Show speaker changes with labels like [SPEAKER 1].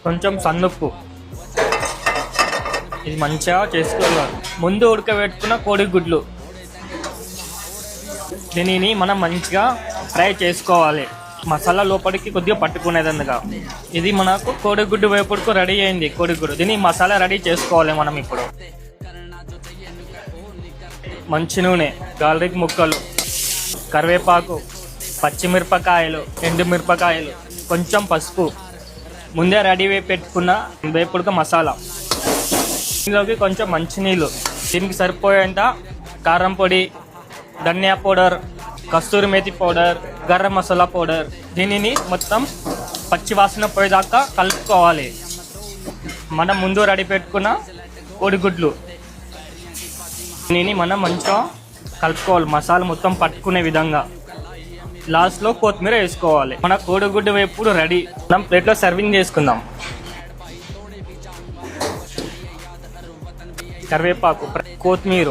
[SPEAKER 1] కొంచెం సన్నుప్పు. ఇది మంచిగా చేసుకోవాలి. ముందు ఉడకబెట్టుకున్న కోడిగుడ్లు, దీనిని మనం మంచిగా ఫ్రై చేసుకోవాలి. మసాలా లోపలికి కొద్దిగా పట్టుకునేదందుగా. ఇది మనకు కోడిగుడ్డు వేపుడుకు రెడీ అయింది. కోడిగుడ్డు దీన్ని మసాలా రెడీ చేసుకోవాలి మనం ఇప్పుడు. మంచి నూనె, గార్లిక్ ముక్కలు, కరివేపాకు, పచ్చిమిరపకాయలు, ఎండుమిరపకాయలు, కొంచెం పసుపు, ముందే రెడీ పెట్టుకున్న వేపుడుకు మసాలా, దీనిలోకి కొంచెం మంచినీళ్ళు, దీనికి సరిపోయేంత కారం పొడి, ధనియా పౌడర్, కస్తూరి మేతి పౌడర్, గరం మసాలా పౌడర్. దీనిని మొత్తం పచ్చివాసన పోయేదాకా కలుపుకోవాలి. మనం ముందు రెడీ పెట్టుకున్న కోడిగుడ్లు, దీనిని మనం మంచిగా కలుపుకోవాలి, మసాలా మొత్తం పట్టుకునే విధంగా. లాస్ట్లో కొత్తిమీర వేసుకోవాలి. మన కోడిగుడ్డు వేపుడు రెడీ. మనం ప్లేట్లో సర్వింగ్ చేసుకుందాం. కరివేపాకు, కొత్తిమీర.